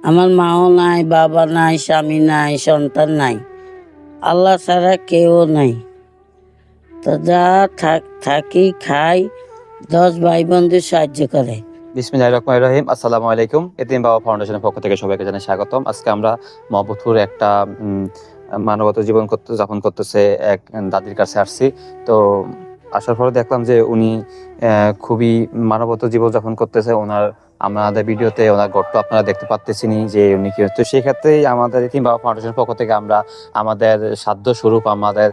আমার মাও নাই, বাবা নাই, স্বামী নাই, সন্তান নাই, আল্লাহ ছাড়া কেউ নাই। তো যা থাকি খাই, 10 ভাই বন্ধু সাহায্য করে। বিসমিল্লাহির রহমানির রহিম। আসসালামু আলাইকুম। এতিম বাবা ফাউন্ডেশনের পক্ষ থেকে সবাইকে জানাই স্বাগতম। আজকে আমরা মহম্মদপুর একটা মানবত জীবন যাপন করতেছে এক দাদির কাছে আসছি। তো আসার পরে দেখলাম যে উনি খুবই মানবত জীবন যাপন করতেছে। আমাদের ভিডিওতে ওনার ঘরটা আপনারা দেখতে পাচ্ছেন যে উনি কি হচ্ছে। সেই ক্ষেত্রেই আমাদের এতিম বাবা ফাউন্ডেশনের পক্ষ থেকে আমরা আমাদের সাধ্য স্বরূপ আমাদের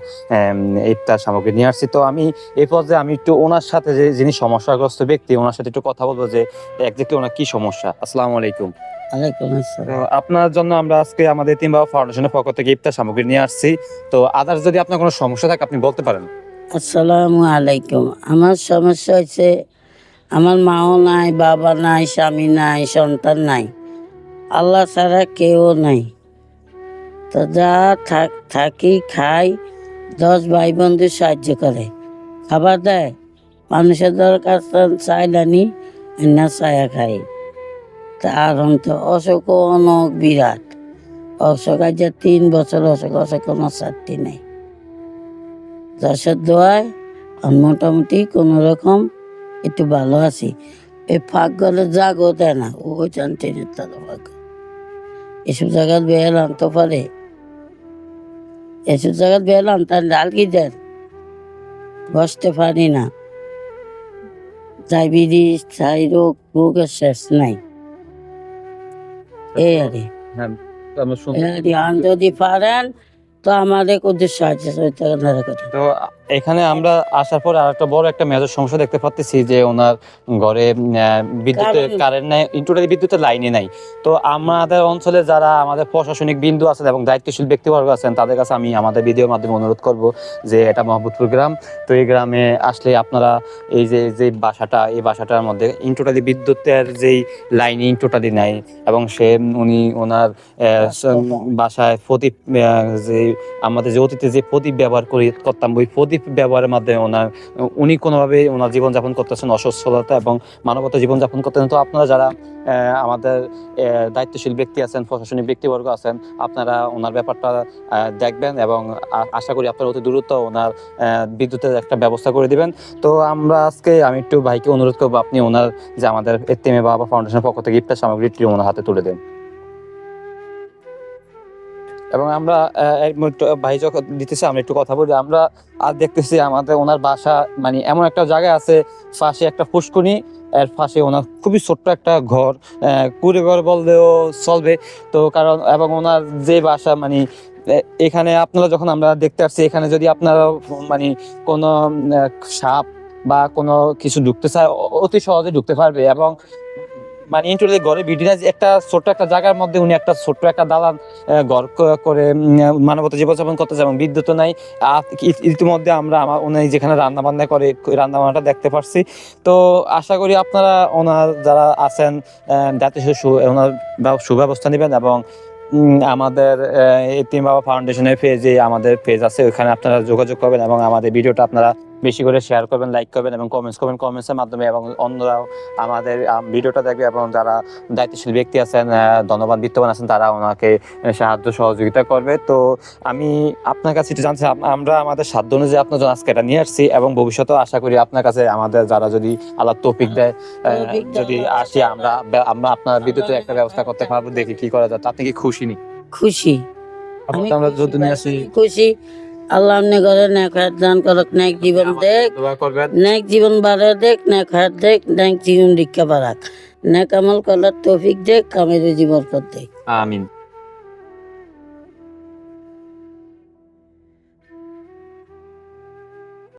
ইফতার সামগ্রী নিয়ে আসছি। তো আমি এই পর্যায়ে আমি একটু ওনার সাথে, যে যিনি সমস্যাগ্রস্ত ব্যক্তি, ওনার সাথে একটু কথা বলবো যে একজাক্টলি ওনার কি সমস্যা। আসসালামু আলাইকুম। ওয়ালাইকুম তো আসসালাম। আপনার জন্য আমরা আজকে আমাদের এতিম বাবা ফাউন্ডেশনের পক্ষ থেকে ইফতার সামগ্রী নিয়ে আসছি। তো আদার্স যদি আপনার কোনো সমস্যা থাকে আপনি বলতে পারেন। আসসালামু আলাইকুম। আমার সমস্যা হচ্ছে আমার মাও নাই, বাবা নাই, স্বামী নাই, সন্তান নাই, আল্লাহ ছাড়া কেউ নাই। তো যা থাকি খাই, 10 ভাই বন্ধু সাহায্য করে, খাবার দেয়, মানুষের দরকার চাইলানি না ছায়া খাই। তার তো অসুখ অনেক বিরাট, অসুখ আজ 3 বছর অসুখ কোনো ছাড়তি নেই। যশের দোয়ায় মোটামুটি কোনো রকম একটু ভালো আছি। এই ফাঁক গলে জাগও দেয় না, ওই চান ট্রেনের তাদের ফাঁক। এসব জায়গায় বেল আনতে পারে, এসব জায়গায় বেল আনতাম ডাল কি দেন, বসতে পারি না। ডায়াবেটিস, থাইরয়েড রোগের শেষ নাই। এই আর কি। হ্যাঁ, তো আমরা শুনতে যদি পারেন তো আমাদের উদ্দেশ্য সাহায্য সহযোগিতা করে। তো এখানে আমরা আসার পর আর একটা বড় একটা মেজর সমস্যা দেখতে পাচ্ছি যে ওনার ঘরে বিদ্যুতের কারেন্ট নাই, টোটালি বিদ্যুতের লাইনে নাই। তো আমাদের অঞ্চলে যারা আমাদের প্রশাসনিক বিন্দু আছেন এবং দায়িত্বশীল ব্যক্তিবর্গ আছেন তাদের কাছে আমি আমাদের ভিডিওর মাধ্যমে অনুরোধ করব যে এটা মহম্মদপুর গ্রাম। তো এই গ্রামে আসলে আপনারা এই যে বাসাটা, এই বাসাটার মধ্যে টোটালি বিদ্যুতের যেই লাইন টোটালি নাই এবং উনি ওনার বাসায় প্রদীপ, যে আমাদের যে অতীতে যে প্রদীপ ব্যবহার করতাম, ওই প্রদীপ ব্যবহারের মাধ্যমে উনি কোনোভাবে ওনার জীবনযাপন করতেছেন অসচ্ছলতা এবং মানবতা জীবনযাপন করতেছেন। তো আপনারা যারা আমাদের দায়িত্বশীল ব্যক্তি আছেন, প্রশাসনিক ব্যক্তিবর্গ আছেন, আপনারা ওনার ব্যাপারটা দেখবেন এবং আশা করি আপনারা অতি দ্রুত ওনার বিদ্যুতের একটা ব্যবস্থা করে দিবেন। তো আমি একটু ভাইকে অনুরোধ করবো আপনি ওনার যে আমাদের এতিম বাবা ফাউন্ডেশনের পক্ষ থেকে ইফতার সামগ্রীটি ওনার হাতে তুলে দেন। এবং আমরা ভাই যখন দিতেছি আমরা একটু কথা বলি। আমরা আর দেখতেছি আমাদের ওনার বাসা মানে এমন একটা জায়গা আছে, পাশে একটা পুষ্করণী, এর পাশে ওনার খুবই ছোট্ট একটা ঘর, কুড়ে ঘর বললেও চলবে। তো কারণ এবং ওনার যে বাসা মানে এখানে আপনারা যখন আমরা দেখতে আসছি, এখানে যদি আপনারা মানে কোনো সাপ বা কোনো কিছু ঢুকতে চায় অতি সহজে ঢুকতে পারবে। এবং মানে ইন্টারনেট ঘরে ভিডিও একটা ছোট্ট একটা জায়গার মধ্যে উনি একটা ছোট্ট একটা দালান ঘর করে মানবতা জীবনযাপন করতেছে এবং বিদ্যুৎ নাই। ইতিমধ্যে আমরা উনি যেখানে রান্না বান্না করে রান্না বান্নাটা দেখতে পাচ্ছি। তো আশা করি আপনারা ওনার যারা আছেন যাতে ওনার সুব্যবস্থা নেবেন এবং আমাদের এতিম বাবা ফাউন্ডেশনের পেজে আমাদের পেজ আছে, ওইখানে আপনারা যোগাযোগ করবেন এবং আমাদের ভিডিওটা আপনারা বেশি করে শেয়ার করবেন, লাইক করবেন এবং কমেন্টস করবেন কমেন্টসের মাধ্যমে, এবং অন্যরাও আমাদের ভিডিওটা দেখবে এবং যারা দায়িত্বশীল ব্যক্তি আছেন, ধন্যবাদ বিত্তবান আছেন, তারা ওনাকে সাহায্য সহযোগিতা করবে। তো আমি আপনার কাছে একটু জানতে চাই, আমরা আমাদের সাধ্য অনুযায়ী আপনার জন্য আজকে এটা নিয়ে আসছি এবং ভবিষ্যতেও আশা করি আপনার কাছে আমাদের যারা যদি আল্লাহ তৌফিক দেয় যদি আসি আমরা আপনার বিদ্যুতের একটা ব্যবস্থা করতে পারবো। দেখি কি করা যায়। আপনি কি খুশি নি? খুশি, আমরা যদি নিয়ে আসি খুশি। আল্লাহ আমনে করে নেক হায়াত দান করক, নেক জীবন দেখ, নেক জীবন বাড়া দেখ, নেক হায়াত দেখ, নেক জীবন ভিক্ষা বাড়াক, নেক আমল করার তৌফিক দেখ, কামের জীবন দেখ। আমিন।